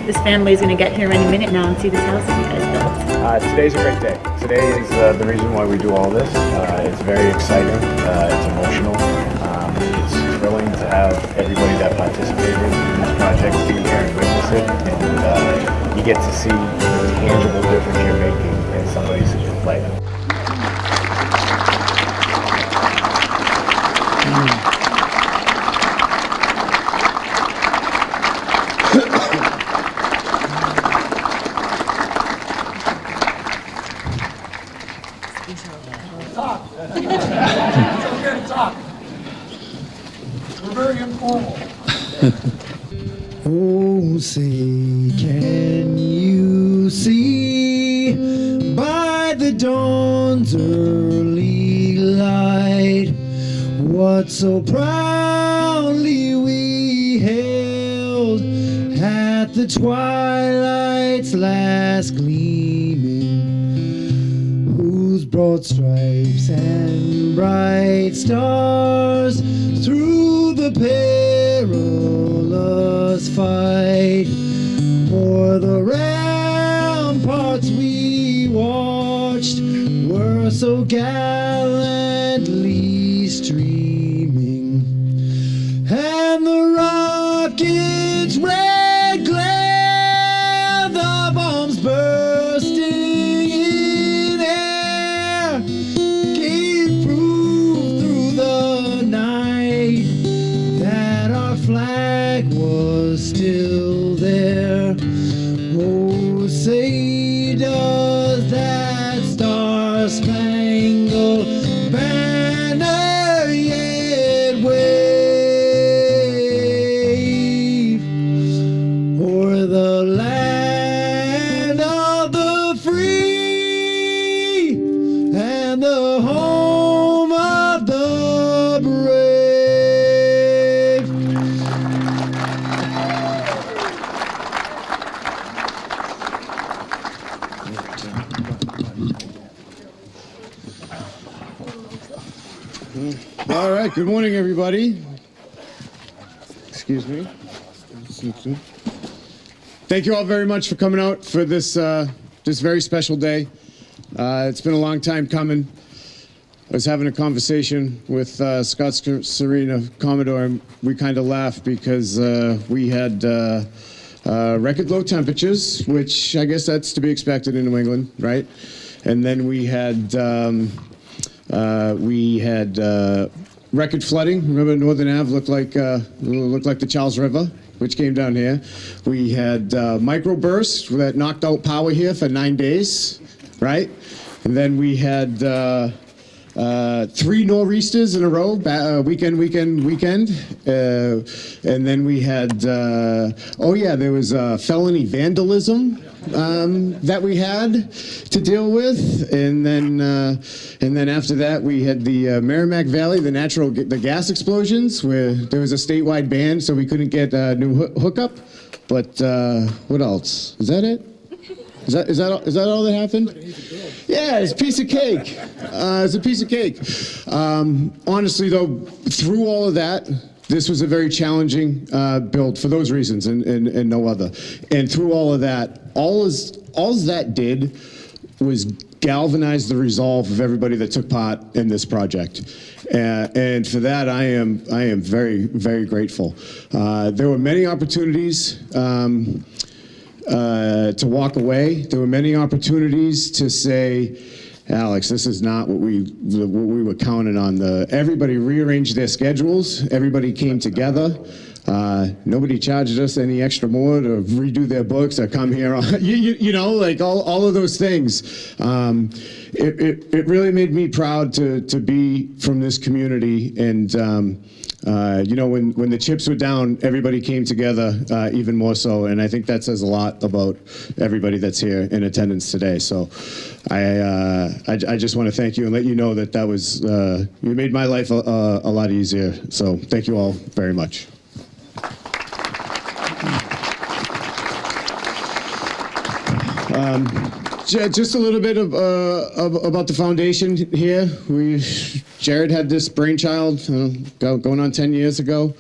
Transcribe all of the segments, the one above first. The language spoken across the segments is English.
this family is going to get here any minute now and see this house that you guys built. Today's a great day. Today is the reason why we do all this. It's very exciting. It's emotional. It's thrilling to have everybody that participated in this project be here and witness it. And you get to see the tangible difference you're making in somebody's life. We're very informal. Oh, say, can you see by the dawn's early light what so proudly we hailed at the twilight's last gleaming, whose broad stripes and bright stars through the perilous fight o'er the ramparts we watched were so gallantly streaming, and the rockets' red glare, the bombs bursting in air, gave proof through the night that our flag was still there. Oh, say does that star-spangled banner yet wave o'er the land of the free and the home of the brave? All right, good morning, everybody. Excuse me. Thank you all very much for coming out for this this very special day. It's been a long time coming. I was having a conversation with Scott Serena, Commodore, and we kind of laughed because we had record low temperatures, which I guess that's to be expected in New England, right? And then we had record flooding. Remember, Northern Ave looked like the Charles River, which came down here. We had microbursts that knocked out power here for 9 days, right? And then we had 3 nor'easters in a row, weekend. And then we had, there was felony vandalism that we had to deal with, and then after that we had the Merrimack Valley, the gas explosions, where there was a statewide ban, so we couldn't get a new hookup. But what else? Is that it? Is that all that happened? Yeah, it's a piece of cake. It's a piece of cake. Honestly, though, through all of that, this was a very challenging build for those reasons and no other. And through all of that, all that did was galvanize the resolve of everybody that took part in this project. And for that, I am very, very grateful. There were many opportunities to walk away. There were many opportunities to say, Alex, this is not what we were counting on. Everybody rearranged their schedules. Everybody came together. Nobody charged us any extra more to redo their books or come here. You know, like all of those things. It really made me proud to be from this community. And when the chips were down, everybody came together even more so. And I think that says a lot about everybody that's here in attendance today. So I just want to thank you and let you know that was you made my life a lot easier. So thank you all very much. Just a little bit about the foundation here. Jared had this brainchild going on 10 years ago.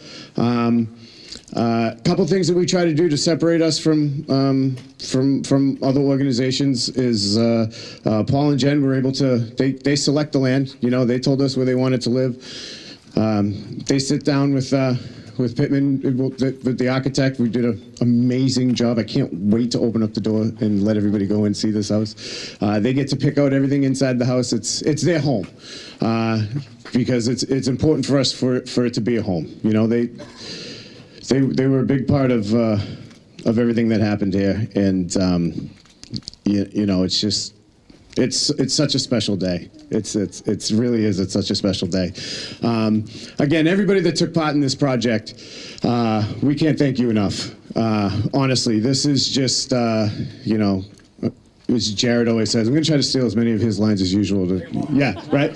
A couple things that we try to do to separate us from other organizations is Paul and Jen were able to, they select the land. You know, they told us where they wanted to live. They sit down with Pittman, with the architect. We did an amazing job. I can't wait to open up the door and let everybody go and see this house. They get to pick out everything inside the house. It's their home, because it's important for us for it to be a home. You know, they were a big part of everything that happened here, and you know, it's just. It's such a special day. It's really is. It's such a special day. Again, everybody that took part in this project, we can't thank you enough. Honestly, this is just you know, as Jared always says, I'm going to try to steal as many of his lines as usual. Yeah, right.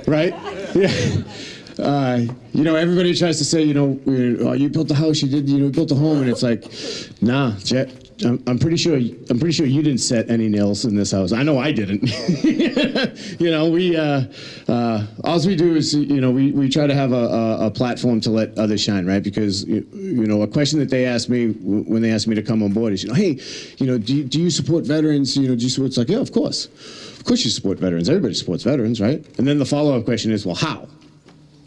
Right. Yeah. You know, everybody tries to say, you know, oh, you built the house, you did, you know, built a home, and it's like, nah, I'm pretty sure you didn't set any nails in this house. I know I didn't. You know, all we do is, you know, we try to have a platform to let others shine, right? Because, you know, a question that they ask me when they ask me to come on board is, you know, hey, you know, do you support veterans? You know, do you support? It's like, yeah, of course. Of course you support veterans. Everybody supports veterans, right? And then the follow-up question is, well, how?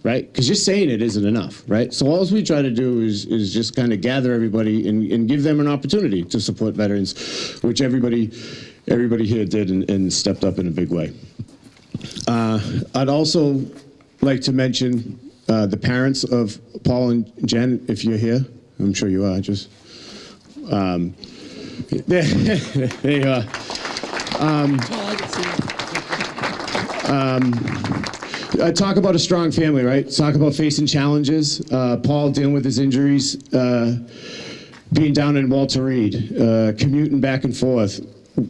Right? Because just saying it isn't enough, right? So all we try to do is just kind of gather everybody and give them an opportunity to support veterans, which everybody here did and stepped up in a big way. I'd also like to mention the parents of Paul and Jen, if you're here. I'm sure you are. Just there you are. Talk about a strong family, right? Talk about facing challenges. Paul dealing with his injuries, being down in Walter Reed, commuting back and forth,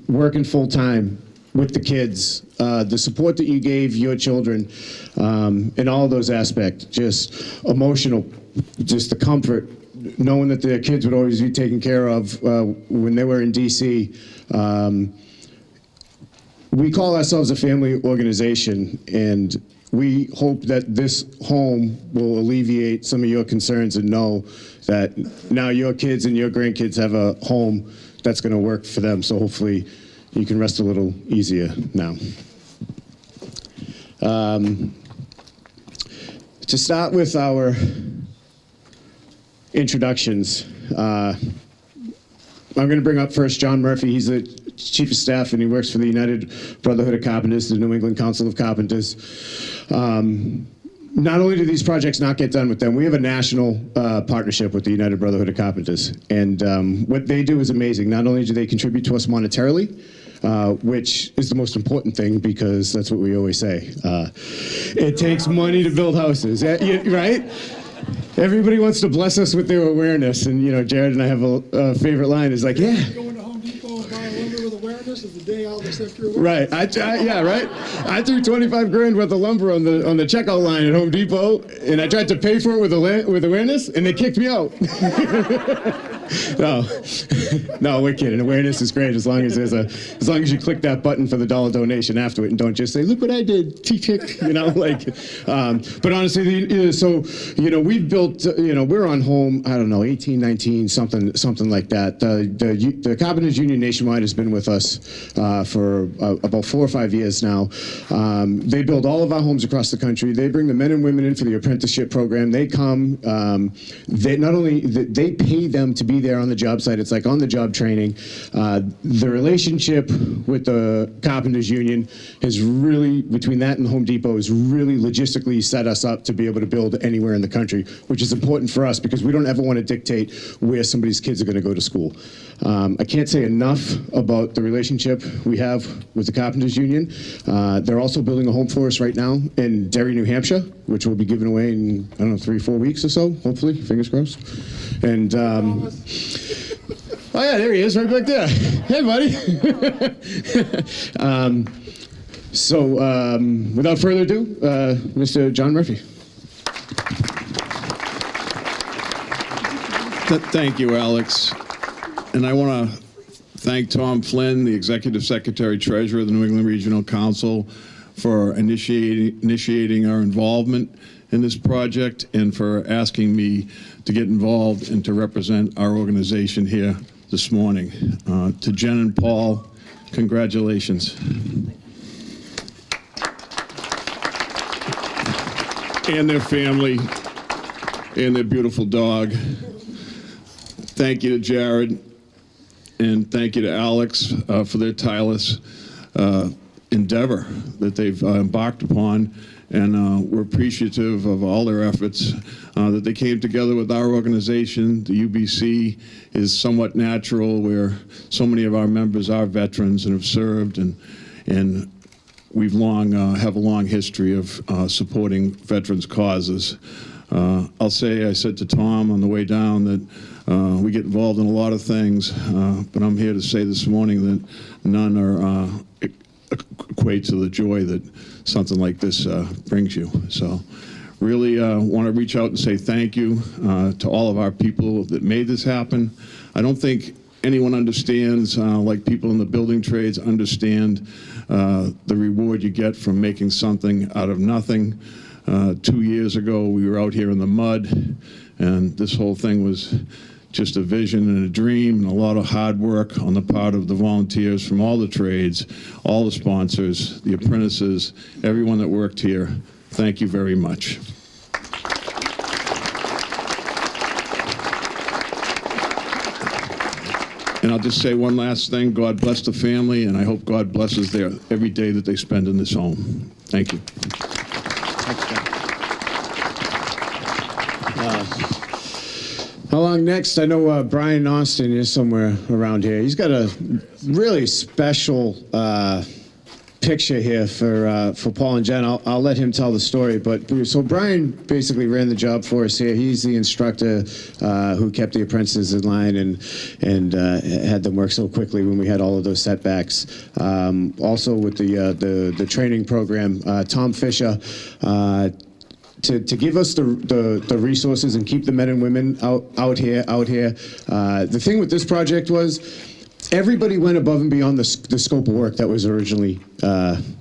working full time with the kids, the support that you gave your children, in all those aspects, just emotional, just the comfort, knowing that their kids would always be taken care of when they were in D.C. We call ourselves a family organization, and we hope that this home will alleviate some of your concerns and know that now your kids and your grandkids have a home that's going to work for them. So hopefully you can rest a little easier now. To start with our introductions, I'm going to bring up first John Murphy. He's the Chief of Staff, and he works for the United Brotherhood of Carpenters, the New England Council of Carpenters. Not only do these projects not get done with them, we have a national partnership with the United Brotherhood of Carpenters. And what they do is amazing. Not only do they contribute to us monetarily, which is the most important thing, because that's what we always say. It takes money to build houses, right? Everybody wants to bless us with their awareness. And, you know, Jared and I have a favorite line is like, yeah. Going to Home Depot and buying lumber with awareness is the day I'll accept your awareness. Right. Yeah, right. I threw 25 grand worth of lumber on the checkout line at Home Depot, and I tried to pay for it with awareness, and they kicked me out. No, we're kidding. Awareness is great as long as you click that button for the $1 donation after it, and don't just say, "Look what I did," tick, you know, like. But honestly, so you know, we've built, you know, we're on home, I don't know, 18, 19, something like that. The Carpenters Union nationwide has been with us for about 4 or 5 years now. They build all of our homes across the country. They bring the men and women in for the apprenticeship program. They come. They not only they pay them to be there on the job site. It's like on-the-job training. The relationship with the Carpenters Union has really, between that and the Home Depot, has really logistically set us up to be able to build anywhere in the country, which is important for us because we don't ever want to dictate where somebody's kids are going to go to school. I can't say enough about the relationship we have with the Carpenters Union. They're also building a home for us right now in Derry, New Hampshire, which will be given away in, I don't know, 3 or 4 weeks or so, hopefully, fingers crossed. And oh yeah, there he is, right back there. Hey, buddy. Without further ado, Mr. John Murphy. Thank you, Alex. And I want to thank Tom Flynn, the Executive Secretary Treasurer of the New England Regional Council, for initiating our involvement in this project and for asking me to get involved and to represent our organization here this morning. To Jen and Paul, congratulations. And their family, and their beautiful dog. Thank you to Jared, and thank you to Alex for their tireless endeavor that they've embarked upon. And we're appreciative of all their efforts that they came together with our organization. The UBC is somewhat natural, where so many of our members are veterans and have served, and we've have a long history of supporting veterans' causes. I said to Tom on the way down that we get involved in a lot of things, but I'm here to say this morning that none are equate to the joy that something like this brings you. So really want to reach out and say thank you to all of our people that made this happen. I don't think anyone understands, like people in the building trades understand the reward you get from making something out of nothing. 2 years ago, we were out here in the mud, and this whole thing was just a vision and a dream, and a lot of hard work on the part of the volunteers from all the trades, all the sponsors, the apprentices, everyone that worked here. Thank you very much. And I'll just say one last thing. God bless the family, and I hope God blesses their every day that they spend in this home. Thank you. How long next? I know Brian Austin is somewhere around here. He's got a really special picture here for Paul and Jen. I'll let him tell the story. But so Brian basically ran the job for us here. He's the instructor who kept the apprentices in line and had them work so quickly when we had all of those setbacks. Also with the training program, Tom Fisher. To give us the resources and keep the men and women out here. The thing with this project was everybody went above and beyond the scope of work that was originally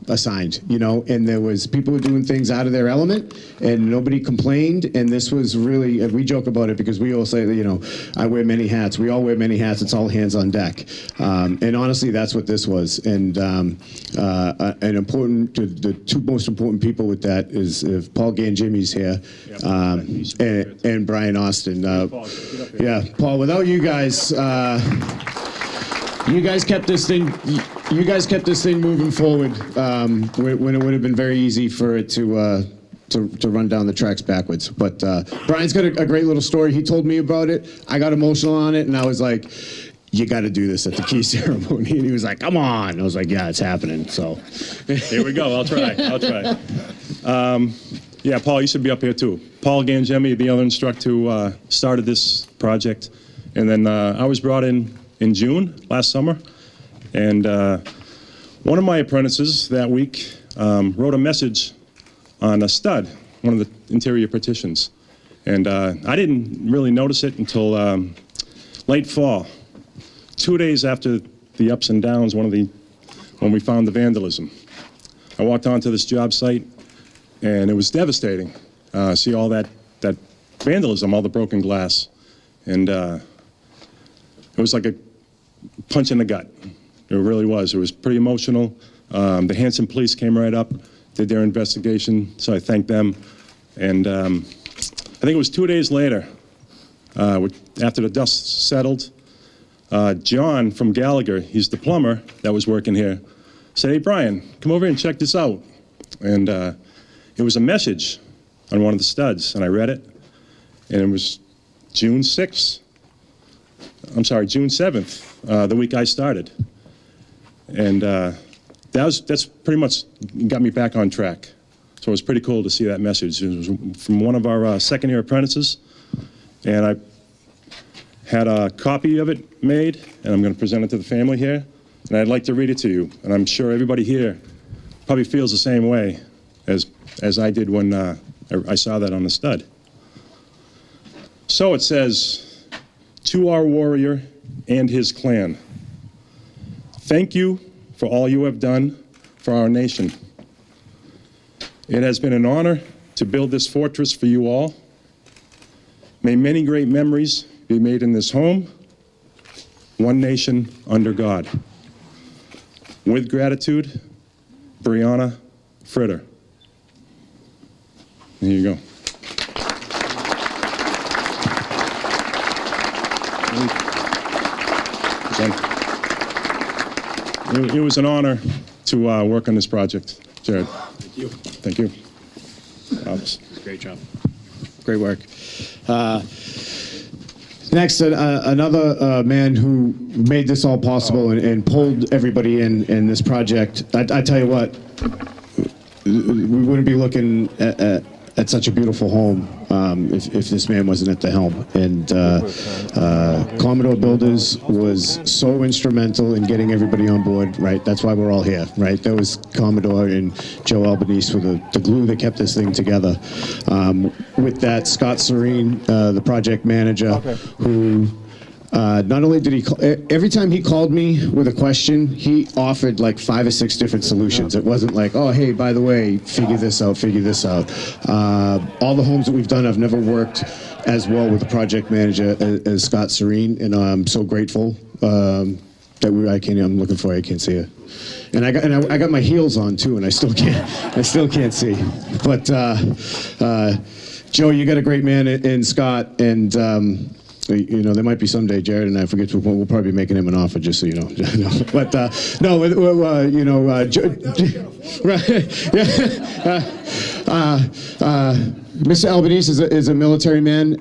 assigned, and there was people were doing things out of their element, and nobody complained. And this was really, we joke about it because we all say that, I wear many hats. We all wear many hats. It's all hands on deck. And honestly, that's what this was. And the two most important people with that is if Paul Gangimi's here, and Brian Austin. Paul, without you guys, you guys kept this thing moving forward when it would have been very easy for it to run down the tracks backwards. But Brian's got a great little story. He told me about it. I got emotional on it, and I was like, you got to do this at the key ceremony. And he was like, come on. I was like, yeah, it's happening. So here we go. I'll try. Yeah, Paul, you should be up here too. Paul Gangemi, the other instructor who started this project. And then I was brought in June last summer. And one of my apprentices that week wrote a message on a stud, one of the interior partitions. And I didn't really notice it until late fall. 2 days after the ups and downs, when we found the vandalism. I walked onto this job site, and it was devastating. See all that vandalism, all the broken glass. And it was like a punch in the gut. It really was. It was pretty emotional. The Hanson police came right up, did their investigation, so I thanked them. And I think it was 2 days later, after the dust settled, John from Gallagher, he's the plumber that was working here, said, hey, Brian, come over and check this out. And it was a message on one of the studs, and I read it, and it was June 7th, the week I started. And that's pretty much got me back on track. So it was pretty cool to see that message. It was from one of our second-year apprentices, and I had a copy of it made, and I'm going to present it to the family here, and I'd like to read it to you. And I'm sure everybody here probably feels the same way as I did when I saw that on the stud. So it says, to our warrior and his clan, thank you for all you have done for our nation. It has been an honor to build this fortress for you all. May many great memories be made in this home, one nation under God. With gratitude, Brianna Fritter. There you go. It was an honor to work on this project, Jared. Thank you. Thank you. Great job. Great work. Next, another man who made this all possible and pulled everybody in this project. I tell you what, we wouldn't be looking at such a beautiful home if this man wasn't at the helm. And Commodore Builders was so instrumental in getting everybody on board, right? That's why we're all here, right? That was Commodore and Joe Albanese for the glue that kept this thing together. With that, Scott Serene, the project manager, who not only did he call, every time he called me with a question, he offered like 5 or 6 different solutions. It wasn't like, oh, hey, by the way, figure this out, figure this out. All the homes that we've done, I've never worked as well with the project manager as Scott Serene, and I'm so grateful that I'm looking for you, I can't see it. And I got my heels on too, and I still can't see. But Joe, you got a great man in Scott, and you know, there might be someday Jared and I forget. We'll probably be making him an offer, just so you know. But no, you know, right? Yeah. Mr. Albanese is a military man.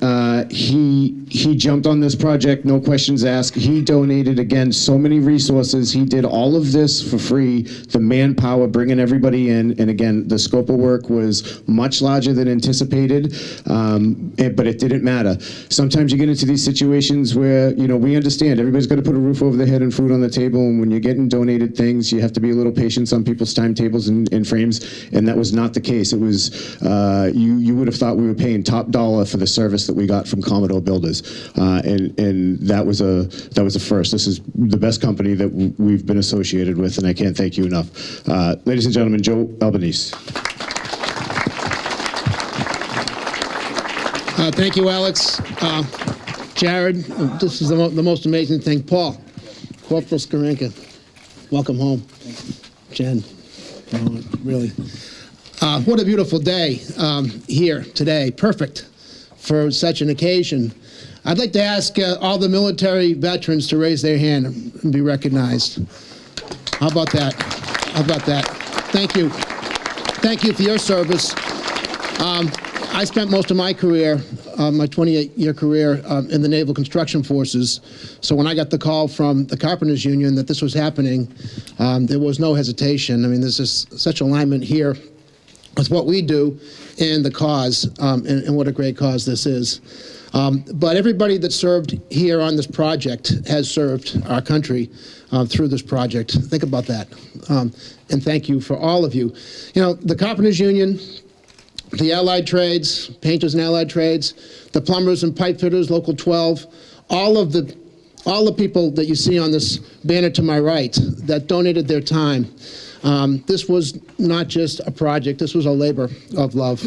He jumped on this project, no questions asked. He donated, again, so many resources. He did all of this for free, the manpower, bringing everybody in. And again, the scope of work was much larger than anticipated, but it didn't matter. Sometimes you get into these situations where, you know, we understand everybody's got to put a roof over their head and food on the table. And when you're getting donated things, you have to be a little patient on people's timetables and frames. And that was not the case. It was, you would have thought we were paying top dollar for the service that we got from Commodore Builders, and that was a first. This is the best company that we've been associated with, and I can't thank you enough. Ladies and gentlemen, Joe Albanese. Thank you, Alex. Jared, this is the most amazing thing. Paul, Corporal Skarinka, welcome home. Jen, really. What a beautiful day here today. Perfect for such an occasion. I'd like to ask all the military veterans to raise their hand and be recognized. How about that? How about that? Thank you. Thank you for your service. I spent most of my career, my 28-year career, in the Naval Construction Forces. So when I got the call from the Carpenters Union that this was happening, there was no hesitation. I mean, there's just such alignment here with what we do and the cause, and what a great cause this is. But everybody that served here on this project has served our country through this project. Think about that. And thank you for all of you. You know, the Carpenters Union, the Allied Trades, Painters and Allied Trades, the plumbers and pipe fitters, Local 12, all the people that you see on this banner to my right that donated their time. This was not just a project, this was a labor of love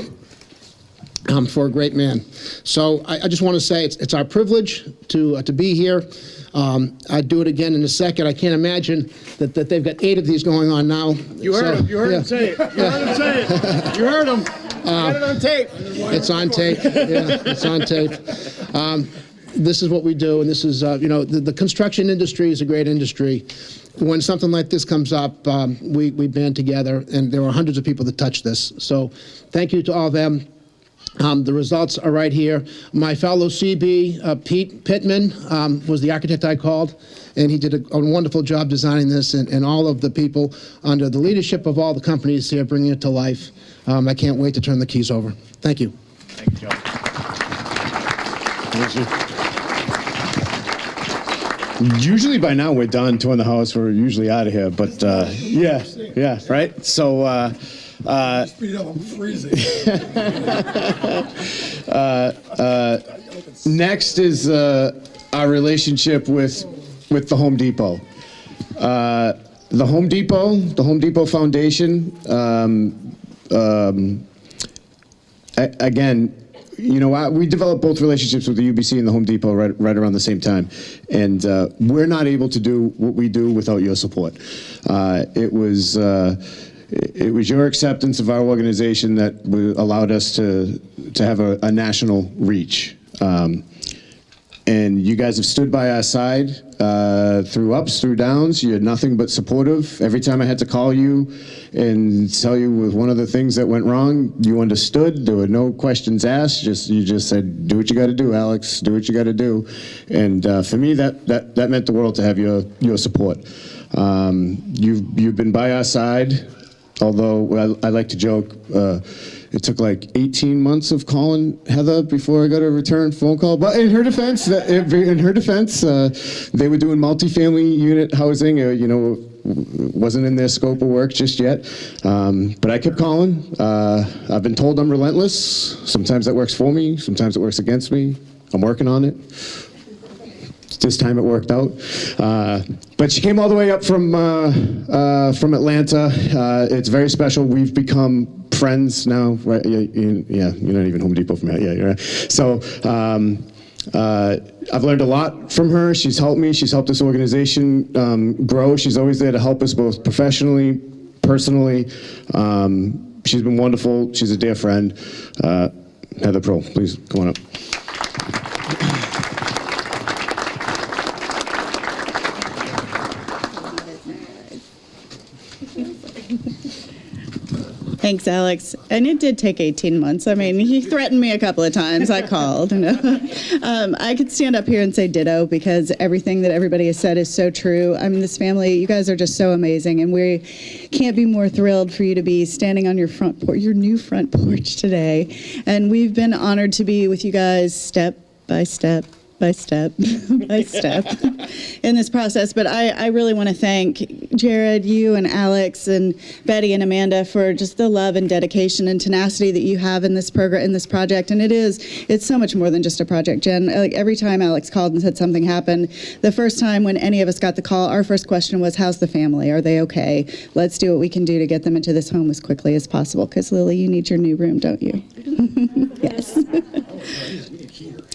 for a great man. So I just want to say it's our privilege to be here. I'd do it again in a second. I can't imagine that they've got 8 of these going on now. You heard him. You heard him say it. You heard him say it. You heard him. Got it on tape. It's on tape. Yeah, it's on tape. This is what we do, and this is, you know, the construction industry is a great industry. When something like this comes up, we band together, and there are hundreds of people that touch this. So thank you to all of them. The results are right here. My fellow CB, Pete Pittman, was the architect I called, and he did a wonderful job designing this, and all of the people under the leadership of all the companies here bringing it to life. I can't wait to turn the keys over. Thank you. Thank you, Joe. Thank you. Usually by now we're done touring the house. We're usually out of here, but yeah, right? So Speed up, I'm freezing. next is our relationship with the Home Depot. The Home Depot Foundation, again, we developed both relationships with the UBC and the Home Depot right around the same time, and we're not able to do what we do without your support. It was your acceptance of our organization that allowed us to have a national reach. And you guys have stood by our side through ups, through downs. You're nothing but supportive. Every time I had to call you and tell you with one of the things that went wrong, you understood. There were no questions asked. You just said, "Do what you got to do, Alex. Do what you got to do." And for me, that meant the world to have your support. You've been by our side. Although I like to joke, it took like 18 months of calling Heather before I got a return phone call. But in her defense, they were doing multifamily unit housing. Wasn't in their scope of work just yet. But I kept calling. I've been told I'm relentless. Sometimes that works for me. Sometimes it works against me. I'm working on it. This time it worked out. But she came all the way up from Atlanta. It's very special. We've become friends now. Right? Yeah, you're not even Home Depot from here. Yeah, you're right. So I've learned a lot from her. She's helped me. She's helped this organization grow. She's always there to help us both professionally, personally. She's been wonderful. She's a dear friend. Heather Pro, please come on up. Thanks, Alex. And it did take 18 months. I mean, he threatened me a couple of times. I called. I could stand up here and say ditto because everything that everybody has said is so true. I mean, this family, you guys are just so amazing, and we can't be more thrilled for you to be standing on your your new front porch today. And we've been honored to be with you guys step by step by step by step in this process. But I really want to thank Jared, you and Alex and Betty and Amanda for just the love and dedication and tenacity that you have in this program, in this project. And it's so much more than just a project, Jen. Like every time Alex called and said something happened, the first time when any of us got the call, our first question was, how's the family? Are they okay? Let's do what we can do to get them into this home as quickly as possible. Because Lily, you need your new room, don't you? Yes.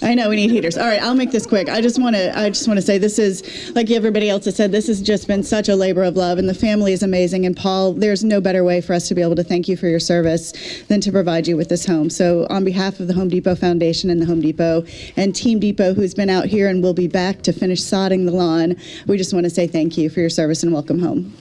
I know we need heaters. All right, I'll make this quick. I just want to say this is, like everybody else has said, this has just been such a labor of love, and the family is amazing. And Paul, there's no better way for us to be able to thank you for your service than to provide you with this home. So on behalf of the Home Depot Foundation and the Home Depot and Team Depot, who's been out here and will be back to finish sodding the lawn, we just want to say thank you for your service and welcome home.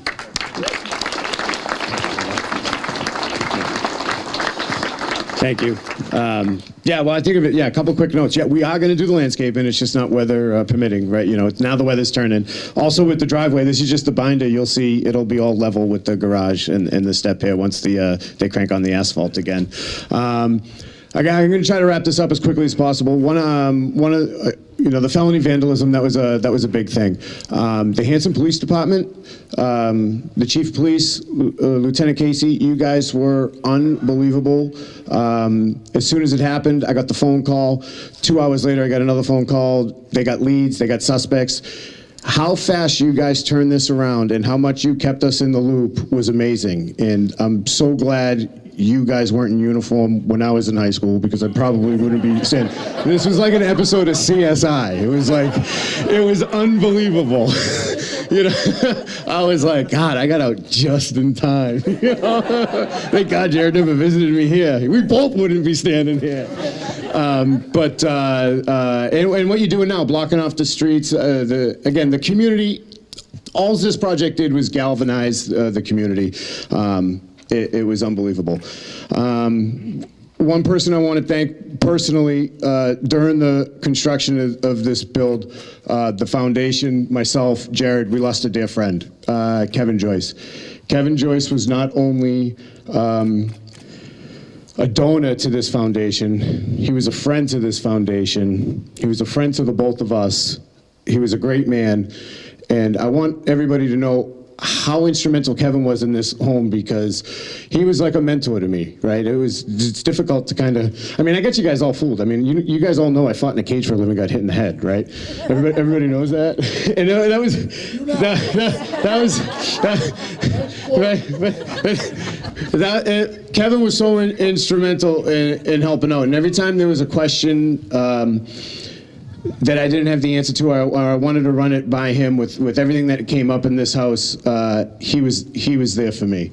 Thank you. Well, I think of it, a couple quick notes. Yeah, we are going to do the landscaping. It's just not weather permitting, right? It's now the weather's turning. Also with the driveway, this is just the binder. You'll see it'll be all level with the garage and the step here once they crank on the asphalt again. I'm going to try to wrap this up as quickly as possible. One of the felony vandalism, that was a big thing. The Hanson Police Department, the Chief of Police, Lieutenant Casey, you guys were unbelievable. As soon as it happened, I got the phone call. 2 hours later, I got another phone call. They got leads, they got suspects. How fast you guys turned this around and how much you kept us in the loop was amazing. And I'm so glad you guys weren't in uniform when I was in high school, because I probably wouldn't be saying, this was like an episode of CSI. It was unbelievable. I was like, God, I got out just in time. Thank God Jared never visited me here. We both wouldn't be standing here. And what you're doing now, blocking off the streets, the community, all this project did was galvanize the community. It was unbelievable. One person I want to thank personally during the construction of this build, the foundation, myself, Jared, we lost a dear friend, Kevin Joyce. Kevin Joyce was not only a donor to this foundation, he was a friend to this foundation. He was a friend to the both of us. He was a great man. And I want everybody to know how instrumental Kevin was in this home, because he was like a mentor to me, right? It's difficult to kind of, I mean, I get you guys all fooled. I mean, you guys all know I fought in a cage for a living, got hit in the head, right? Everybody knows that. And Kevin was so instrumental in helping out. And every time there was a question that I didn't have the answer to, or I wanted to run it by him with everything that came up in this house, he was there for me.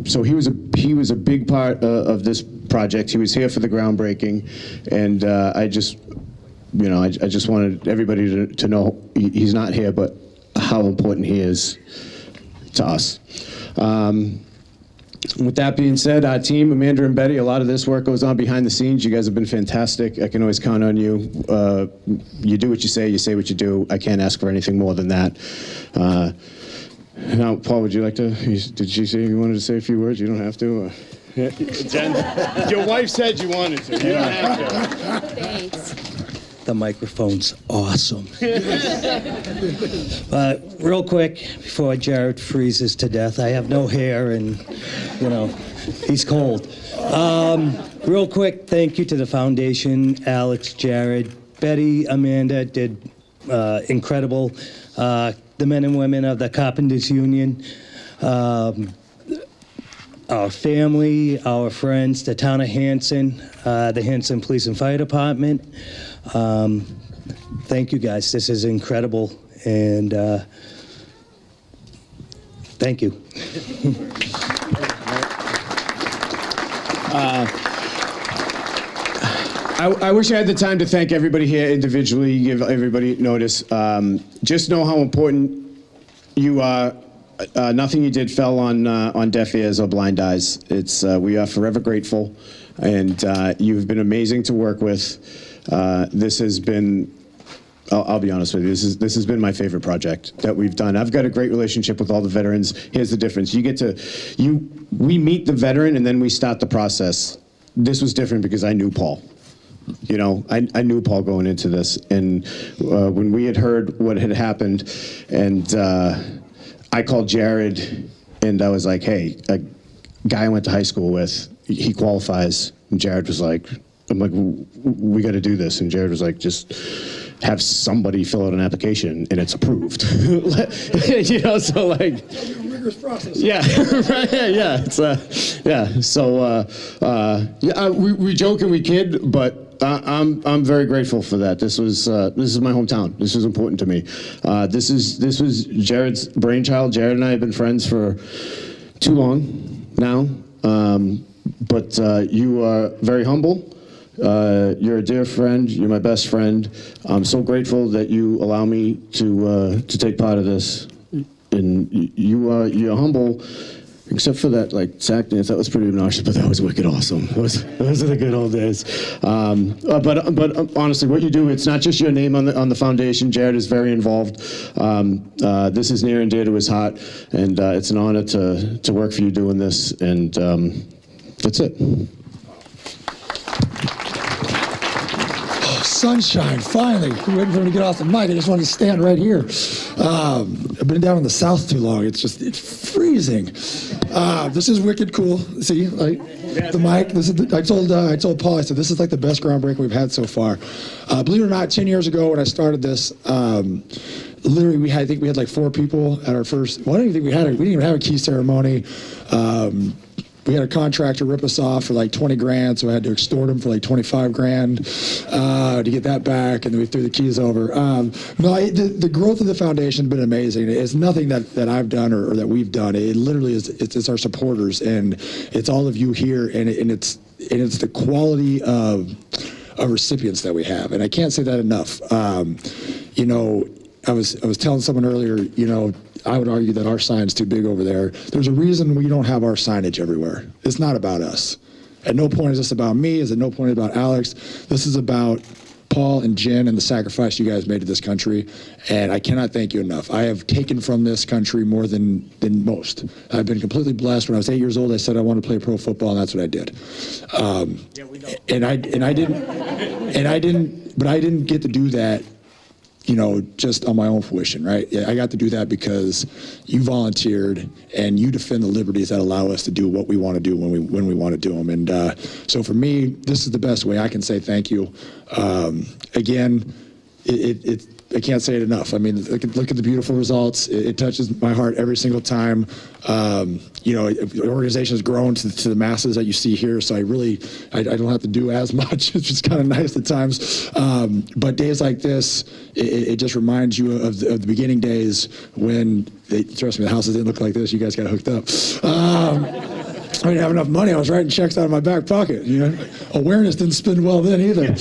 So he was a big part of this project. He was here for the groundbreaking, and I just wanted everybody to know he's not here, but how important he is to us. With that being said, our team, Amanda and Betty, a lot of this work goes on behind the scenes. You guys have been fantastic. I can always count on you. You do what you say what you do. I can't ask for anything more than that. Now, Paul, would you like to, did she say you wanted to say a few words? You don't have to. Jen, your wife said you wanted to. You don't have to. Thanks. The microphone's awesome. Real quick, before Jared freezes to death, I have no hair and, he's cold. Real quick, thank you to the foundation, Alex, Jared, Betty, Amanda did incredible. The men and women of the Carpenters Union, our family, our friends, the town of Hanson, the Hanson Police and Fire Department. Thank you guys. This is incredible, and thank you. I wish I had the time to thank everybody here individually, give everybody notice. Just know how important you are. Nothing you did fell on deaf ears or blind eyes. We are forever grateful, and you've been amazing to work with. This has been, I'll be honest with you, this has been my favorite project that we've done. I've got a great relationship with all the veterans. Here's the difference. We meet the veteran and then we start the process. This was different because I knew Paul. I knew Paul going into this. And when we had heard what had happened, and I called Jared and I was like, hey, a guy I went to high school with, he qualifies. And Jared was like, I'm like, we got to do this. And Jared was like, just have somebody fill out an application and it's approved. So like, rigorous process. Yeah, right, yeah. It's So we joke and we kid, but I'm very grateful for that. This is my hometown. This is important to me. This was Jared's brainchild. Jared and I have been friends for too long now. But you are very humble. You're a dear friend. You're my best friend. I'm so grateful that you allow me to take part of this. And you're humble, except for that sack dance. That was pretty obnoxious, but that was wicked awesome. Those are the good old days. But honestly, what you do, it's not just your name on the foundation. Jared is very involved. This is near and dear to his heart, and it's an honor to work for you doing this. And that's it. Sunshine, finally. We're waiting for him to get off the mic. I just wanted to stand right here. I've been down in the south too long. It's freezing. This is wicked cool. See, the mic. I told Paul, I said, this is like the best groundbreaking we've had so far. Believe it or not, 10 years ago when I started this, literally I think we had like 4 people at our first. Well, I don't even think we didn't even have a key ceremony. We had a contractor rip us off for like 20 grand, so I had to extort him for like 25 grand to get that back, and then we threw the keys over. The growth of the foundation has been amazing. It's nothing that I've done or that we've done. It literally is. It's our supporters, and it's all of you here, and it's the quality of recipients that we have, and I can't say that enough. I was telling someone earlier, I would argue that our sign's too big over there. There's a reason we don't have our signage everywhere. It's not about us. At no point is this about me. It's at no point about Alex. This is about Paul and Jen and the sacrifice you guys made to this country, and I cannot thank you enough. I have taken from this country more than most. I've been completely blessed. When I was 8 years old, I said I wanted to play pro football, and that's what I did. I didn't get to do that just on my own fruition, right? Yeah, I got to do that because you volunteered and you defend the liberties that allow us to do what we want to do when we want to do them. And so for me, this is the best way I can say thank you. Again, I can't say it enough. I mean, look at the beautiful results. It touches my heart every single time. The organization has grown to the masses that you see here, so I don't have to do as much. It's just kind of nice at times. But days like this, it just reminds you of the beginning days when, trust me, the houses didn't look like this. You guys got hooked up. I didn't have enough money. I was writing checks out of my back pocket. Awareness didn't spin well then either.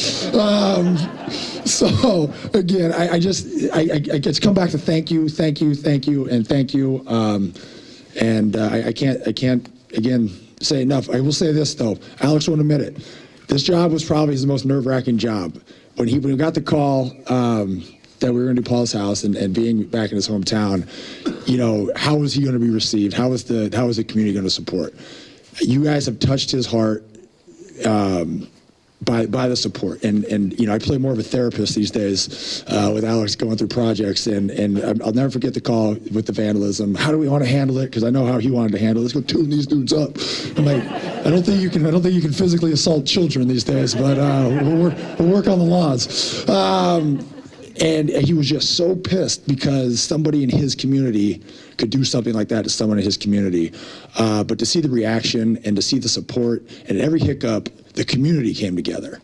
So again, I just come back to thank you, and thank you. I can't again say enough. I will say this though, Alex won't admit it. This job was probably his most nerve-wracking job. When we got the call that we were going to do Paul's house and being back in his hometown, how was he going to be received? How was the community going to support? You guys have touched his heart. By the support, and I play more of a therapist these days with Alex going through projects, and I'll never forget the call with the vandalism. How do we want to handle it? Because I know how he wanted to handle it. Let's go tune these dudes up. I'm like, I don't think you can physically assault children these days, but we'll work on the lawns. And he was just so pissed because somebody in his community could do something like that to someone in his community. But to see the reaction and to see the support, and every hiccup, the community came together.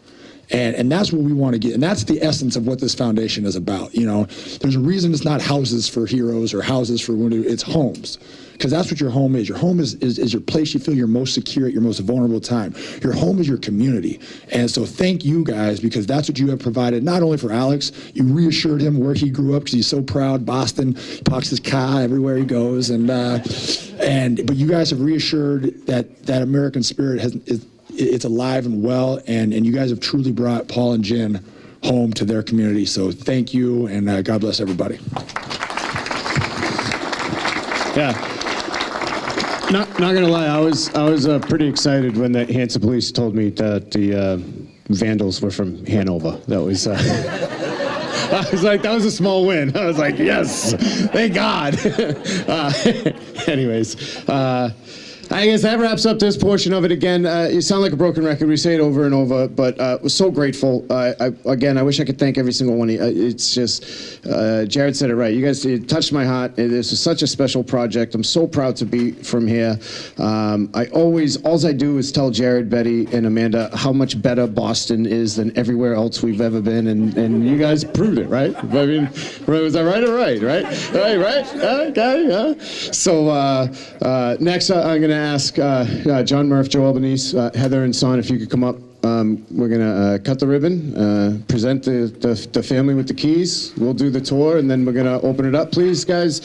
And that's what we want to get. And that's the essence of what this foundation is about. There's a reason it's not houses for heroes or houses for wounded, it's homes. Because that's what your home is. Your home is your place you feel you're most secure at your most vulnerable time. Your home is your community. And so thank you guys, because that's what you have provided, not only for Alex, you reassured him where he grew up because he's so proud. Boston, parks his car everywhere he goes. But you guys have reassured that American spirit it's alive and well, and you guys have truly brought Paul and Jen home to their community. So thank you, and God bless everybody. Yeah. Not gonna lie, I was pretty excited when the Hanson police told me that the vandals were from Hanover. That was I was like, that was a small win. I was like, yes, thank God. Anyways, I guess that wraps up this portion of it. Again, you sound like a broken record. We say it over and over, but we're so grateful. Again, I wish I could thank every single one of you. It's just, Jared said it right. You guys, it touched my heart. This is such a special project. I'm so proud to be from here. All I do is tell Jared, Betty, and Amanda how much better Boston is than everywhere else we've ever been, and you guys proved it, right? I mean, was I right or right? Right? Okay. So next, I'm going to ask John Murph, Joe Albanese, Heather and Son, if you could come up. We're going to cut the ribbon, present the family with the keys. We'll do the tour, and then we're going to open it up. Please, guys,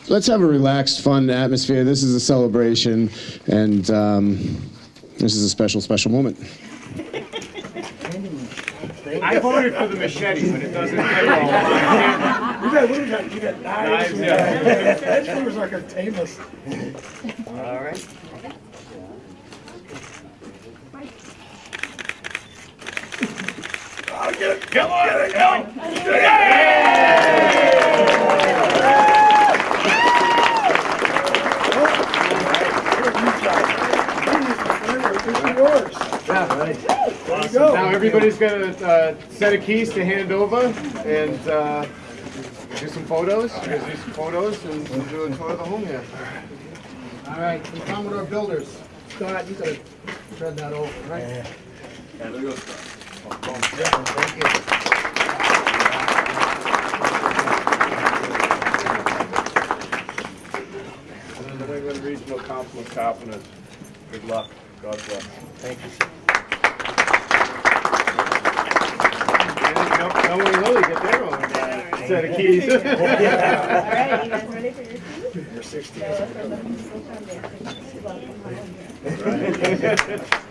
let's have a relaxed, fun atmosphere. This is a celebration, and this is a special, special moment. I voted for the machete, but it doesn't fit all. You got knives. That was like a tameless. All right. I'll get it. Come on, get it, go. Now everybody's got a set of keys to hand over and do some photos. You guys do some photos and do a tour of the home here. All right, we come with our builders. Scott, you gotta turn that over, right? Yeah, there goes Scott. Thank you. New England Regional Council of Carpenters. Good luck. God bless. Thank you, sir. No one really get their own set of keys. All right, you guys ready for your keys? You're 16. Welcome home.